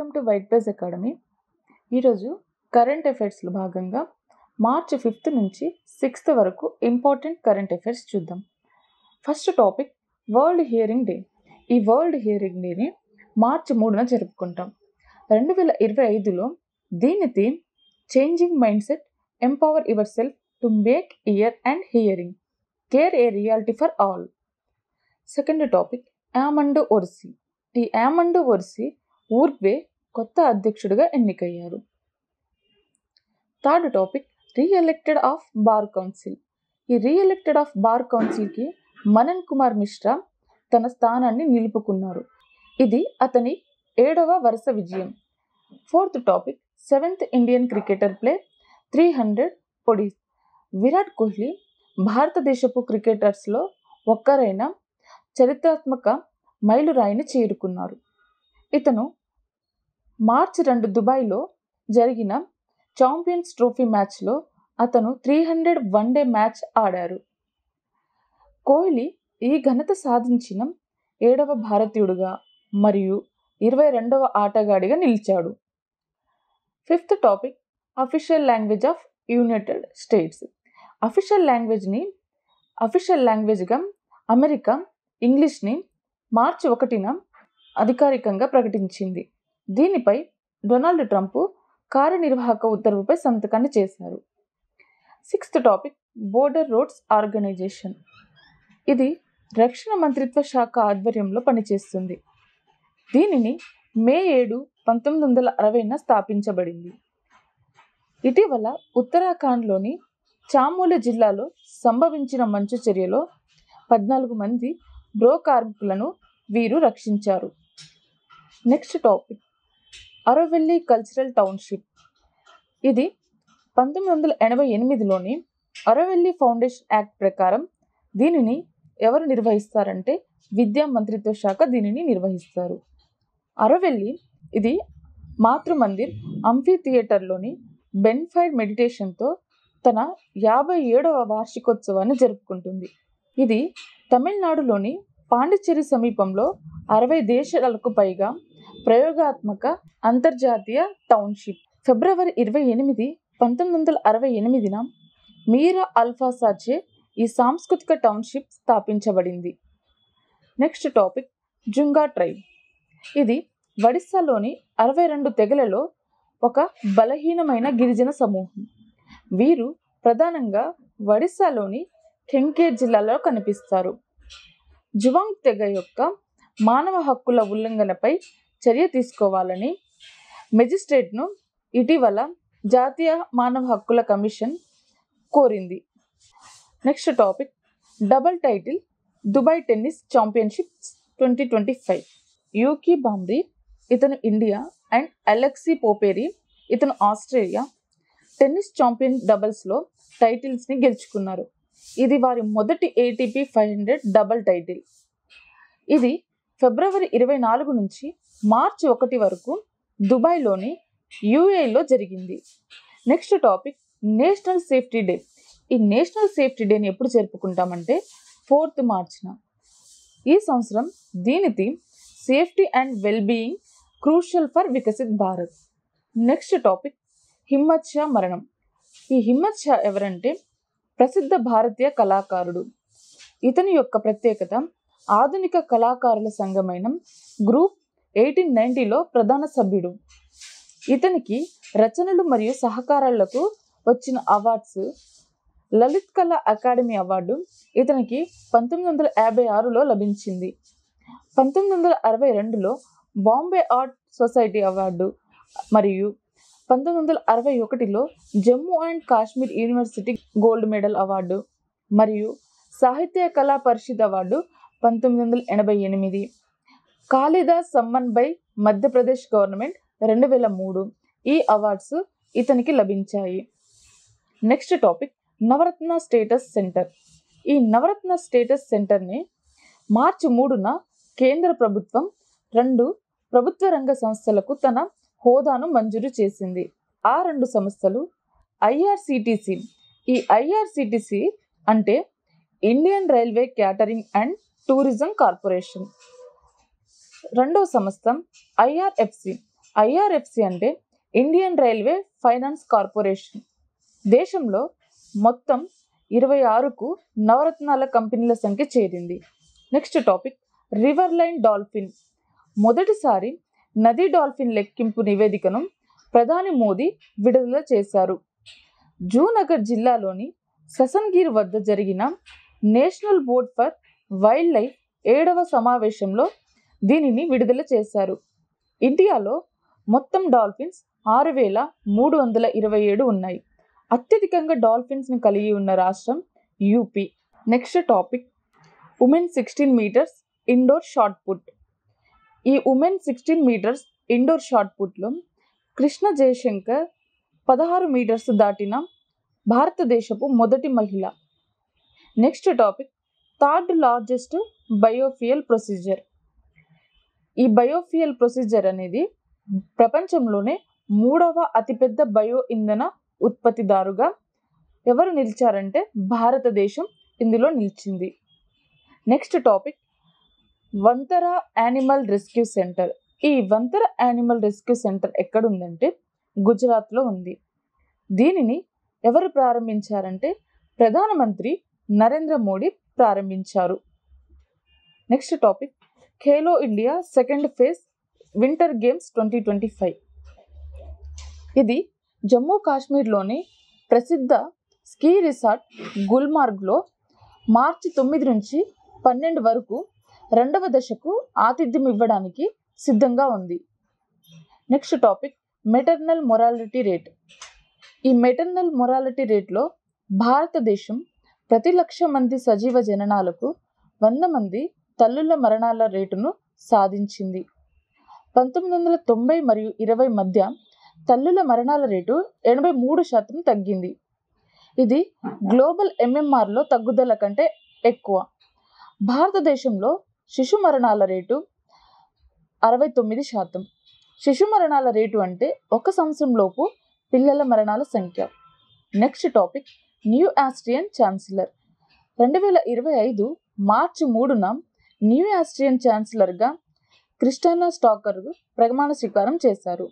Welcome to White Page Academy. ఈరోజు current అఫైర్స్లో భాగంగా మార్చి 5th నుంచి 6th వరకు ఇంపార్టెంట్ కరెంట్ అఫైర్స్ చూద్దాం. First topic World Hearing Day. ఈ వరల్డ్ హియరింగ్ డేని మార్చి 3న జరుపుకుంటాం. 2025లో దీని theme changing mindset, empower yourself to make ear and hearing care a reality for all. Second topic Yamandu Orsi. ఈ Yamandu Orsi Uruguay కొత్త అధ్యక్షుడిగా ఎన్నికయ్యారు. Third topic reelected of Bar Council. ఈ reelected of bar కౌన్సిల్కి Manan Kumar Mishra తన స్థానాన్ని నిలుపుకున్నారు. ఇది అతని 7వ వరుస విజయం. Fourth topic 7th Indian cricketer play 300 ODIs. Virat Kohli భారతదేశపు క్రికెటర్స్లో ఒక్కరైన చరిత్రాత్మక మైలురాయిని చేరుకున్నారు. ఇతను మార్చి 2 దుబాయ్లో జరిగిన ఛాంపియన్స్ ట్రోఫీ మ్యాచ్లో అతను 300 వన్డే మ్యాచ్ ఆడారు. కోహ్లీ ఈ ఘనత సాధించిన 7వ భారతీయుడిగా మరియు 22వ ఆటగాడిగా నిలిచాడు. Fifth topic official language of United States. Official లాంగ్వేజ్గా అమెరికా ఇంగ్లీష్ని మార్చి 1న అధికారికంగా ప్రకటించింది. దీనిపై డొనాల్డ్ ట్రంప్ కార్యనిర్వాహక ఉత్తర్వుపై సంతకాన్ని చేశారు. Sixth topic Border Roads Organisation. ఇది రక్షణ మంత్రిత్వ శాఖ ఆధ్వర్యంలో పనిచేస్తుంది. దీనిని మే 7, 1960న స్థాపించబడింది. ఇటీవల ఉత్తరాఖండ్లోని చామోలి జిల్లాలో సంభవించిన మంచు చర్యలో 14 మంది బ్రో కార్మికులను వీరు రక్షించారు. Next topic Auroville cultural township. ఇది 1988లోని అరోవెల్లీ ఫౌండేషన్ యాక్ట్ ప్రకారం దీనిని ఎవరు నిర్వహిస్తారంటే విద్యా మంత్రిత్వ శాఖ దీనిని నిర్వహిస్తారు. అరోవెల్లీ ఇది మాతృమందిర్ అంఫీ థియేటర్లోని బెన్ఫైర్ మెడిటేషన్తో తన 57వ వార్షికోత్సవాన్ని జరుపుకుంటుంది. ఇది తమిళనాడులోని పాండిచ్చేరి సమీపంలో 60 దేశాలకు పైగా ప్రయోగాత్మక అంతర్జాతీయ టౌన్షిప్. ఫిబ్రవరి 28, 1968న మీరా అల్ఫాసాచే ఈ సాంస్కృతిక టౌన్షిప్ స్థాపించబడింది. Next topic Juang tribe. ఇది ఒడిస్సాలోని 62 తెగలలో ఒక బలహీనమైన గిరిజన సమూహం. వీరు ప్రధానంగా ఒడిస్సాలోని కెంకేర్ జిల్లాలో కనిపిస్తారు. జువాంగ్ తెగ యొక్క మానవ హక్కుల ఉల్లంఘనపై చర్య తీసుకోవాలని మెజిస్ట్రేట్ను ఇటీవల జాతీయ మానవ హక్కుల కమిషన్ కోరింది. Next topic double title Dubai tennis championships 2025. Yuki Bhambri ఇతను ఇండియా అండ్ అలెక్సీ పోపేరి ఇతను ఆస్ట్రేలియా టెన్నిస్ ఛాంపియన్ డబుల్స్లో టైటిల్స్ని గెలుచుకున్నారు. ఇది వారి మొదటి ATP 500 డబుల్ టైటిల్. ఇది ఫిబ్రవరి 24 నుంచి మార్చి 1 వరకు దుబాయ్లోని UAEలో జరిగింది. Next topic national safety day. ఈ నేషనల్ సేఫ్టీ డేని ఎప్పుడు జరుపుకుంటామంటే 4th మార్చిన. ఈ సంవత్సరం దీని theme safety and wellbeing crucial for Viksit Bharat. Next topic Himmat Shah మరణం. ఈ హిమ్మత్ షా ఎవరంటే ప్రసిద్ధ భారతీయ కళాకారుడు. ఇతని యొక్క ప్రత్యేకత ఆధునిక కళాకారుల సంఘమైన గ్రూప్ 1890లో ప్రధాన సభ్యుడు. ఇతనికి రచనలు మరియు సహకారాలకు వచ్చిన అవార్డ్స్ లలిత్ కళా అకాడమీ అవార్డు ఇతనికి 1956లో లభించింది. 1962లో బాంబే ఆర్ట్ సొసైటీ అవార్డు మరియు 1961లో Jammu and Kashmir university gold medal award మరియు Sahitya Kala Parishad award 1988. Kalidas Samman by Madhya Pradesh government 2003 ఈ అవార్డ్స్ ఇతనికి లభించాయి. Next topic Navratna status centre. ఈ నవరత్న స్టేటస్ సెంటర్ని మార్చి 3న కేంద్ర ప్రభుత్వం 2 ప్రభుత్వ రంగ సంస్థలకు తన హోదాను మంజూరు చేసింది. ఆ 2 సంస్థలు IRCTC. ఈ IRCTC అంటే Indian railway catering and tourism corporation. రెండవ సంస్థ IRFC ఐఆర్ఎఫ్సి అంటే ఇండియన్ రైల్వే ఫైనాన్స్ కార్పొరేషన్. దేశంలో మొత్తం 26కు నవరత్నాల కంపెనీల సంఖ్య చేరింది. Next topic river line dolphin. మొదటిసారి నదీ డాల్ఫిన్ లెక్కింపు నివేదికను ప్రధాని మోదీ విడుదల చేశారు. జూనగర్ జిల్లాలోని ససన్గిర్ వద్ద జరిగిన national board for wild life 7వ సమావేశంలో దీనిని విడుదల చేశారు. ఇండియాలో మొత్తం డాల్ఫిన్స్ 6,327 ఉన్నాయి. అత్యధికంగా డాల్ఫిన్స్ని కలిగి ఉన్న రాష్ట్రం UP. Next topic women 16 metres indoor shot put. ఈ ఉమెన్ 16 మీటర్స్ ఇండోర్ షాట్ పుట్లో కృష్ణ జయశంకర్ 16 మీటర్స్ దాటిన భారతదేశపు మొదటి మహిళ. Next topic third largest biofuel procedure. ఈ బయోఫ్యూయల్ ప్రొసీజర్ అనేది ప్రపంచంలోనే 3వ అతిపెద్ద బయో ఇంధన ఉత్పత్తిదారుగా ఎవరు నిలిచారంటే భారతదేశం ఇందులో నిలిచింది. Next topic Vantara animal rescue centre. ఈ వంతర యానిమల్ రెస్క్యూ సెంటర్ ఎక్కడుందంటే గుజరాత్లో ఉంది. దీనిని ఎవరు ప్రారంభించారంటే ప్రధానమంత్రి నరేంద్ర మోడీ ప్రారంభించారు. Next topic Khelo India second phase winter games 2025. ఇది జమ్మూ కాశ్మీర్లోని ప్రసిద్ధ స్కీ రిసార్ట్ గుల్మార్గ్లో మార్చి 9 నుంచి 12 వరకు 2వ దశకు ఆతిథ్యం ఇవ్వడానికి సిద్ధంగా ఉంది. Next topic maternal morality rate. ఈ మెటర్నల్ మొరాలిటీ రేట్లో భారతదేశం ప్రతి 1,00,000 మంది సజీవ జననాలకు 100 మంది తల్లుల మరణాల రేటును సాధించింది. 1990 మరియు 20 మధ్య తల్లుల మరణాల రేటు 83% తగ్గింది. ఇది గ్లోబల్ ఎంఎంఆర్లో తగ్గుదల కంటే ఎక్కువ. భారతదేశంలో శిశు మరణాల రేటు 69%. శిశు మరణాల రేటు అంటే 1 సంవత్సరంలోపు పిల్లల మరణాల సంఖ్య. Next topic new Austrian chancellor. 2025 మార్చి 3న న్యూ ఆస్ట్రియన్ ఛాన్సలర్గా క్రిస్టినా స్టాకర్ ప్రమాణ స్వీకారం చేశారు.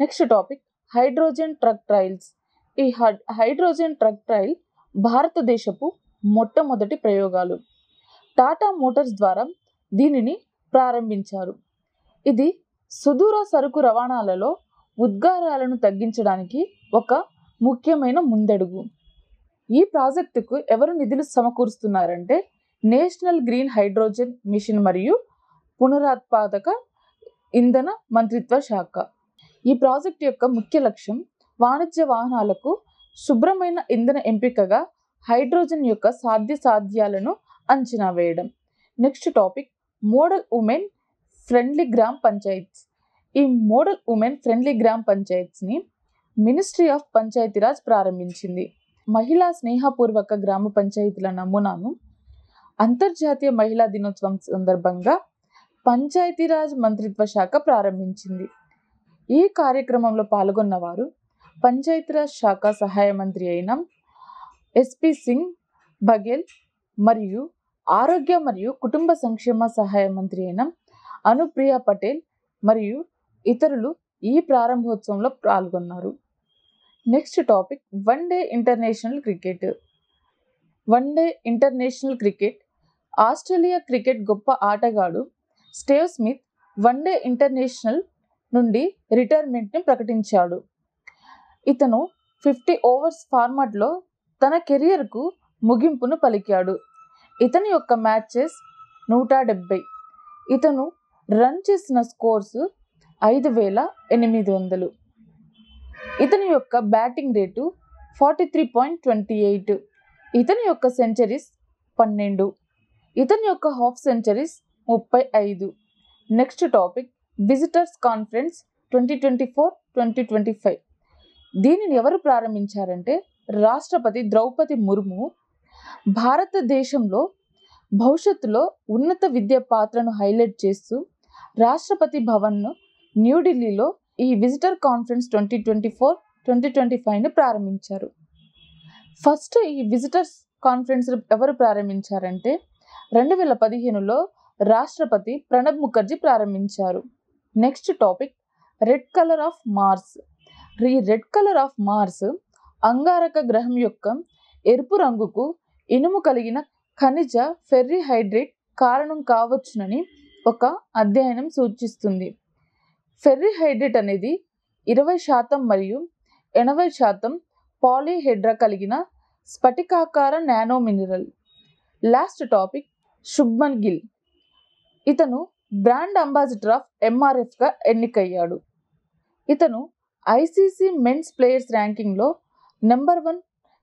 Next topic hydrogen truck trials. ఈ హైడ్రోజన్ ట్రక్ ట్రయల్ భారతదేశపు మొట్టమొదటి ప్రయోగాలు. టాటా మోటార్స్ ద్వారా దీనిని ప్రారంభించారు. ఇది సుదూర సరుకు రవాణాలలో ఉద్గారాలను తగ్గించడానికి ఒక ముఖ్యమైన ముందడుగు. ఈ ప్రాజెక్టుకు ఎవరు నిధులు సమకూరుస్తున్నారంటే నేషనల్ గ్రీన్ హైడ్రోజన్ మిషన్ మరియు పునరుత్పాదక ఇంధన మంత్రిత్వ శాఖ. ఈ ప్రాజెక్టు యొక్క ముఖ్య లక్ష్యం వాణిజ్య వాహనాలకు శుభ్రమైన ఇంధన ఎంపికగా హైడ్రోజన్ యొక్క సాధ్యాలను అంచనా వేయడం. Next topic model women friendly గ్రామ పంచాయత్స్. ఈ మోడల్ ఉమెన్ ఫ్రెండ్లీ గ్రామ పంచాయత్స్ని మినిస్ట్రీ ఆఫ్ పంచాయతీరాజ్ ప్రారంభించింది. మహిళా స్నేహపూర్వక గ్రామ పంచాయతీల నమూనాను అంతర్జాతీయ మహిళా దినోత్సవం సందర్భంగా పంచాయతీరాజ్ మంత్రిత్వ శాఖ ప్రారంభించింది. ఈ కార్యక్రమంలో పాల్గొన్న వారు పంచాయతీరాజ్ శాఖ సహాయ మంత్రి అయిన ఎస్పి సింగ్ బఘెల్ మరియు ఆరోగ్య మరియు కుటుంబ సంక్షేమ సహాయ మంత్రి అయిన అనుప్రియ పటేల్ మరియు ఇతరులు ఈ ప్రారంభోత్సవంలో పాల్గొన్నారు. Next topic one day international cricket. Australia cricket గొప్ప ఆటగాడు Steve Smith one day international నుండి రిటైర్మెంట్ని ప్రకటించాడు. ఇతను 50 ఓవర్స్ ఫార్మాట్లో తన కెరియర్కు ముగింపును పలికాడు. ఇతని యొక్క మ్యాచెస్ 170. ఇతను రన్ చేసిన స్కోర్స్ 5,800. ఇతని యొక్క బ్యాటింగ్ రేటు 43.28. ఇతని యొక్క సెంచరీస్ 12. ఇతని యొక్క half centuries 35. Next topic visitors conference 2024-2025. దీనిని ఎవరు ప్రారంభించారంటే రాష్ట్రపతి ద్రౌపది ముర్ము. భారతదేశంలో భవిష్యత్తులో ఉన్నత విద్య పాత్రను హైలైట్ చేస్తూ రాష్ట్రపతి భవన్ను న్యూఢిల్లీలో ఈ విజిటర్ కాన్ఫరెన్స్ 2024-2025ని ప్రారంభించారు. ఫస్ట్ ఈ విజిటర్స్ కాన్ఫరెన్స్ ఎవరు ప్రారంభించారంటే 2015లో రాష్ట్రపతి ప్రణబ్ ముఖర్జీ ప్రారంభించారు. Next topic red colour of Mars. ఈ రెడ్ కలర్ ఆఫ్ మార్స్ అంగారక గ్రహం యొక్క ఎరుపు రంగుకు ఇనుము కలిగిన ఖనిజ ఫెర్రిహైడ్రేట్ కారణం కావచ్చునని ఒక అధ్యయనం సూచిస్తుంది. ఫెర్రిహైడ్రేట్ అనేది 20% మరియు 80% పాలీహెడ్రా కలిగిన స్ఫటికాకార nano mineral. Last topic Shubman Gill. ఇతను బ్రాండ్ అంబాసిడర్ ఆఫ్ ఎంఆర్ఎఫ్గా ఎన్నికయ్యాడు. ఇతను ఐసీసీ మెన్స్ ప్లేయర్స్ ర్యాంకింగ్లో నెంబర్ 1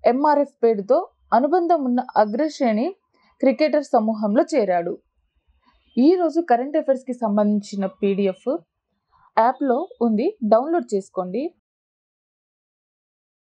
ఎంఆర్ఎఫ్ పేరుతో అనుబంధం ఉన్న అగ్రశ్రేణి క్రికెటర్ సమూహంలో చేరాడు. ఈరోజు కరెంట్ అఫైర్స్కి సంబంధించిన పీడిఎఫ్ యాప్లో ఉంది, డౌన్లోడ్ చేసుకోండి.